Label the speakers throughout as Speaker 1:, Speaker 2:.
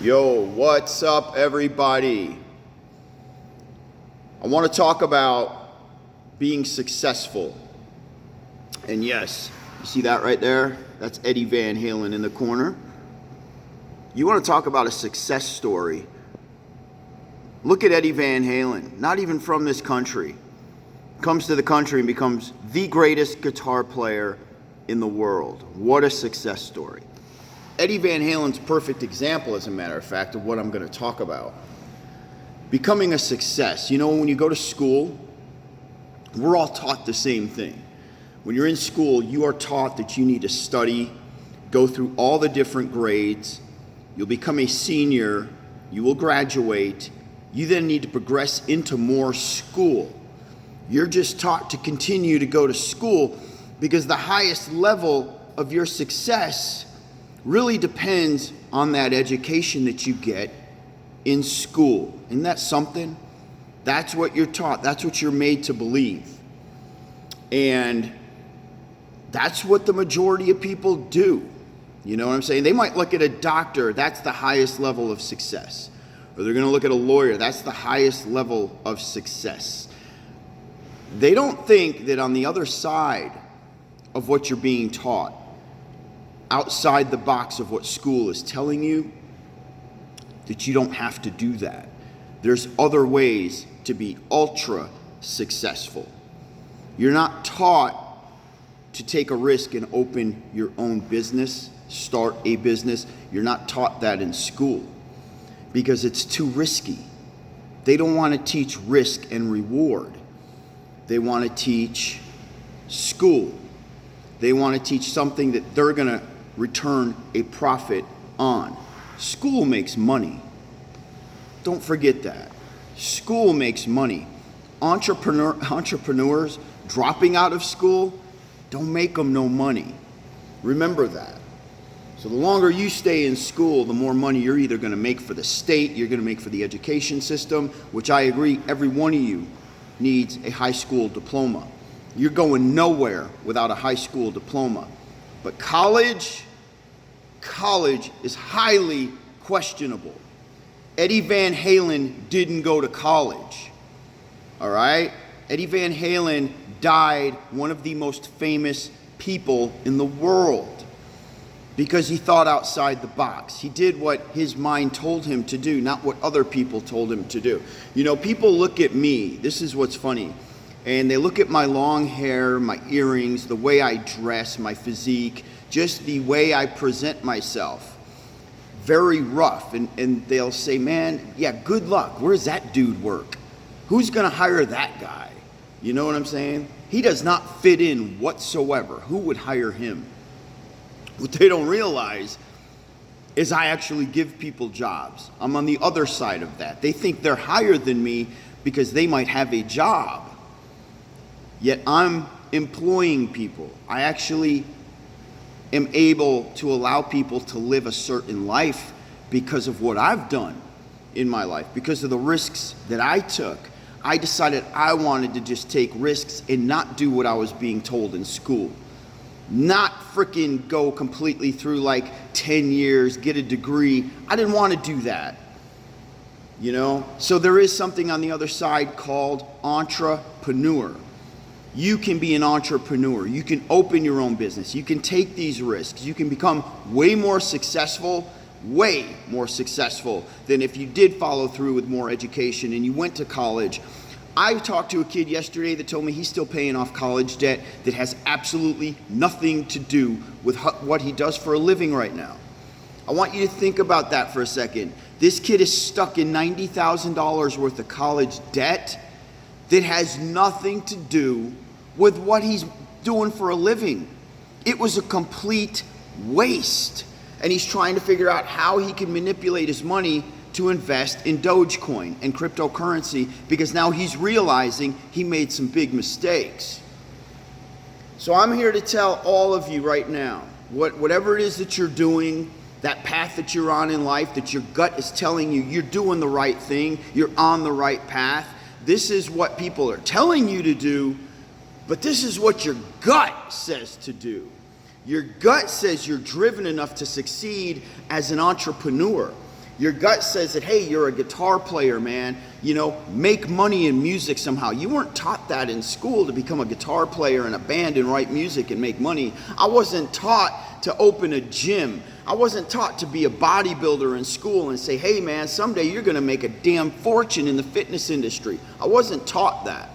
Speaker 1: Yo, what's up, everybody? I want to talk about being successful. And yes, you see that right there? That's Eddie Van Halen in the corner. You want to talk about a success story? Look at Eddie Van Halen, not even from this country. Comes to the country and becomes the greatest guitar player in the world. What a success story. Eddie Van Halen's perfect example, as a matter of fact, of what I'm going to talk about. Becoming a success. You know, when you go to school, we're all taught the same thing. When you're in school, you are taught that you need to study, go through all the different grades. You'll become a senior. You will graduate. You then need to progress into more school. You're just taught to continue to go to school because the highest level of your success really depends on that education that you get in school. Isn't that something? That's what you're taught. That's what you're made to believe. And that's what the majority of people do. You know what I'm saying? They might look at a doctor, that's the highest level of success. Or they're going to look at a lawyer, that's the highest level of success. They don't think that on the other side of what you're being taught, outside the box of what school is telling you, that you don't have to do that. There's other ways to be ultra successful. You're not taught to take a risk and open your own business, start a business. You're not taught that in school because it's too risky. They don't want to teach risk and reward. They want to teach school. They want to teach something that they're going to return a profit on. School makes money. Don't forget that. School makes money. Entrepreneurs dropping out of school don't make them no money. Remember that. So the longer you stay in school, the more money you're either going to make for the state, you're going to make for the education system, which I agree, every one of you needs a high school diploma. You're going nowhere without a high school diploma. But college is highly questionable. Eddie Van Halen didn't go to college. All right? Eddie Van Halen died one of the most famous people in the world because he thought outside the box. He did what his mind told him to do, not what other people told him to do. You know, people look at me, this is what's funny, and they look at my long hair, my earrings, the way I dress, my physique, just the way I present myself. Very rough. And they'll say, man, yeah, good luck. Where's that dude work? Who's going to hire that guy? You know what I'm saying? He does not fit in whatsoever. Who would hire him? What they don't realize is I actually give people jobs. I'm on the other side of that. They think they're higher than me because they might have a job. Yet I'm employing people. I actually am able to allow people to live a certain life because of what I've done in my life, because of the risks that I took. I decided I wanted to just take risks and not do what I was being told in school. Not freaking go completely through like 10 years, get a degree. I didn't want to do that. You know? So there is something on the other side called entrepreneur. You can be an entrepreneur. You can open your own business. You can take these risks. You can become way more successful than if you did follow through with more education and you went to college. I talked to a kid yesterday that told me he's still paying off college debt that has absolutely nothing to do with what he does for a living right now. I want you to think about that for a second. This kid is stuck in $90,000 worth of college debt that has nothing to do with what he's doing for a living. It was a complete waste. And he's trying to figure out how he can manipulate his money to invest in dogecoin and cryptocurrency because now he's realizing he made some big mistakes. So I'm here to tell all of you right now, whatever it is that you're doing, that path that you're on in life, that your gut is telling you you're doing the right thing, you're on the right path. This is what people are telling you to do, but this is what your gut says to do. Your gut says you're driven enough to succeed as an entrepreneur. Your gut says that, hey, you're a guitar player, man. You know, make money in music somehow. You weren't taught that in school, to become a guitar player in a band and write music and make money. I wasn't taught to open a gym. I wasn't taught to be a bodybuilder in school and say, hey man, someday you're gonna make a damn fortune in the fitness industry. I wasn't taught that.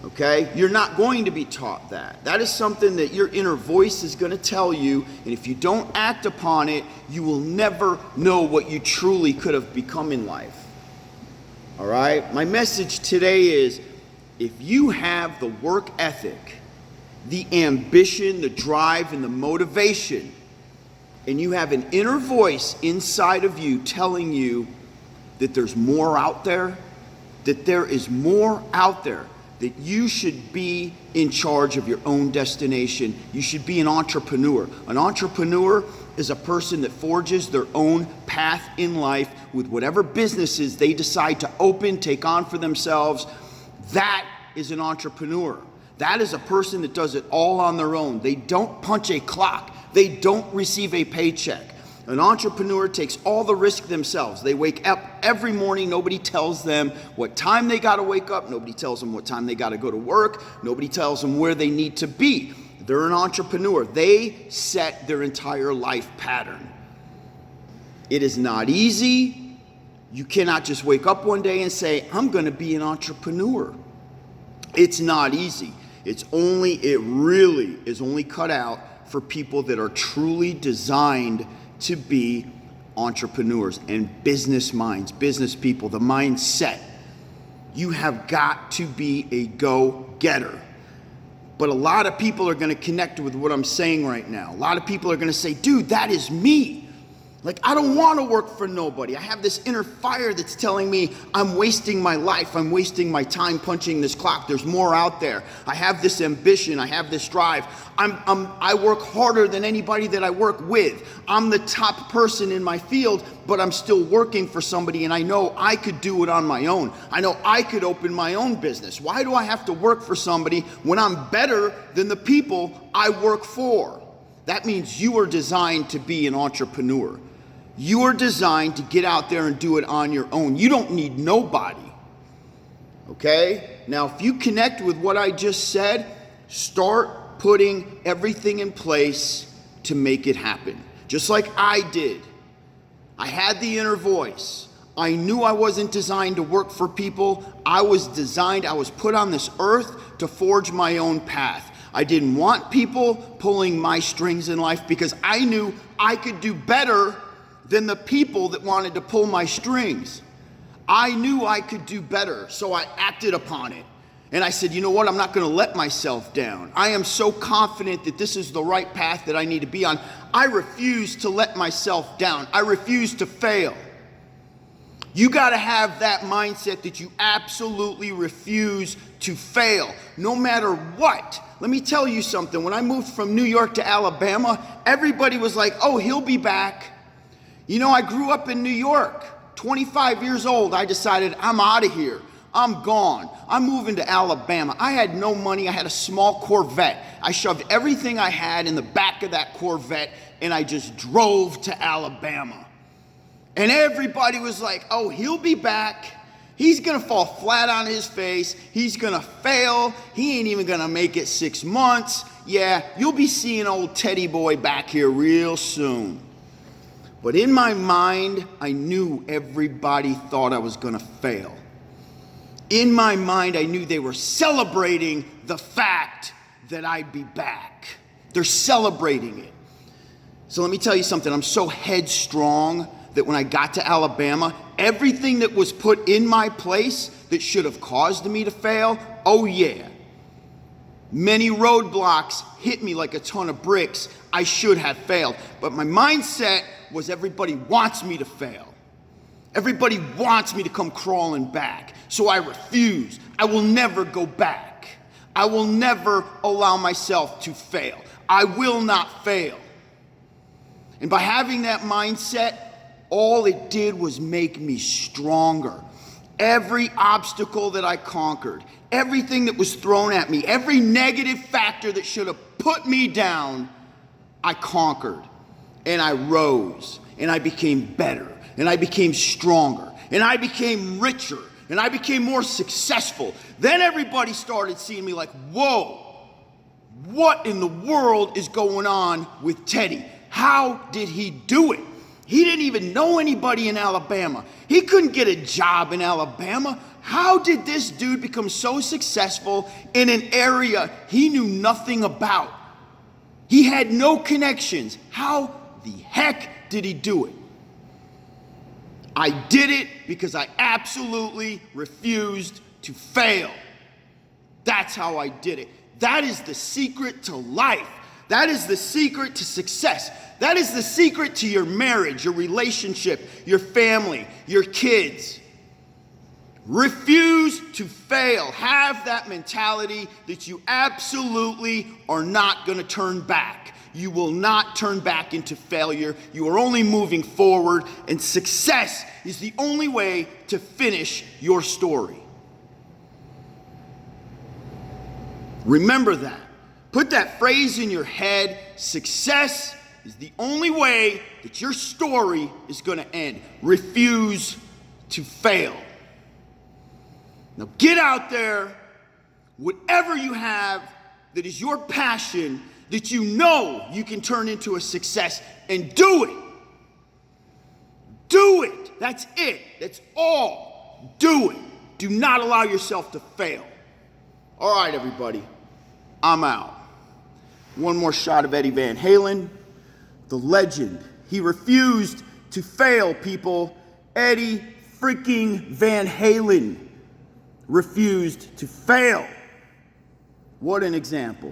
Speaker 1: Okay? You're not going to be taught that. That is something that your inner voice is gonna tell you, and if you don't act upon it, you will never know what you truly could have become in life. All right? My message today is, if you have the work ethic, the ambition, the drive, and the motivation, and you have an inner voice inside of you telling you that there's more out there, that there is more out there, that you should be in charge of your own destination. You should be an entrepreneur. An entrepreneur is a person that forges their own path in life with whatever businesses they decide to open, take on for themselves. That is an entrepreneur. That is a person that does it all on their own. They don't punch a clock. They don't receive a paycheck. An entrepreneur takes all the risk themselves. They wake up every morning. Nobody tells them what time they got to wake up. Nobody tells them what time they got to go to work. Nobody tells them where they need to be. They're an entrepreneur. They set their entire life pattern. It is not easy. You cannot just wake up one day and say, I'm going to be an entrepreneur. It's not easy. It really is only cut out for people that are truly designed to be entrepreneurs and business minds, business people, the mindset. You have got to be a go-getter. But a lot of people are going to connect with what I'm saying right now. A lot of people are going to say, dude, that is me. Like, I don't want to work for nobody. I have this inner fire that's telling me I'm wasting my life. I'm wasting my time punching this clock. There's more out there. I have this ambition. I have this drive. I work harder than anybody that I work with. I'm the top person in my field, but I'm still working for somebody, and I know I could do it on my own. I know I could open my own business. Why do I have to work for somebody when I'm better than the people I work for? That means you are designed to be an entrepreneur. You are designed to get out there and do it on your own. You don't need nobody. Okay? Now, if you connect with what I just said, start putting everything in place to make it happen. Just like I did. I had the inner voice. I knew I wasn't designed to work for people. I was put on this earth to forge my own path. I didn't want people pulling my strings in life because I knew I could do better than the people that wanted to pull my strings. I knew I could do better, so I acted upon it. And I said, you know what? I'm not going to let myself down. I am so confident that this is the right path that I need to be on. I refuse to let myself down. I refuse to fail. You got to have that mindset that you absolutely refuse to fail, no matter what. Let me tell you something. When I moved from New York to Alabama, everybody was like, oh, he'll be back. You know, I grew up in New York, 25 years old. I decided I'm out of here. I'm gone. I'm moving to Alabama. I had no money. I had a small Corvette. I shoved everything I had in the back of that Corvette, and I just drove to Alabama. And everybody was like, oh, he'll be back. He's going to fall flat on his face. He's going to fail. He ain't even going to make it 6 months. Yeah, you'll be seeing old Teddy boy back here real soon. But in my mind, I knew everybody thought I was going to fail. In my mind, I knew they were celebrating the fact that I'd be back. They're celebrating it. So let me tell you something. I'm so headstrong that when I got to Alabama, everything that was put in my place that should have caused me to fail, oh yeah. Many roadblocks hit me like a ton of bricks. I should have failed. But my mindset was everybody wants me to fail. Everybody wants me to come crawling back. So I refuse. I will never go back. I will never allow myself to fail. I will not fail. And by having that mindset, all it did was make me stronger. Every obstacle that I conquered, everything that was thrown at me, every negative factor that should have put me down, I conquered and I rose. and I became better, and I became stronger, and I became richer, and I became more successful. Then everybody started seeing me like, whoa, what in the world is going on with Teddy? How did he do it? He didn't even know anybody in Alabama. He couldn't get a job in Alabama. How did this dude become so successful in an area he knew nothing about? He had no connections. How the heck did he do it? I did it because I absolutely refused to fail. That's how I did it. That is the secret to life. That is the secret to success. That is the secret to your marriage, your relationship, your family, your kids. Refuse to fail. Have that mentality that you absolutely are not going to turn back. You will not turn back into failure. You are only moving forward, and success is the only way to finish your story. Remember that. Put that phrase in your head. Success is the only way that your story is going to end. Refuse to fail. Now get out there, whatever you have that is your passion, that you know you can turn into a success, and do it. Do it. That's it. That's all. Do it. Do not allow yourself to fail. All right, everybody. I'm out. One more shot of Eddie Van Halen, the legend. He refused to fail, people. Eddie freaking Van Halen refused to fail. What an example.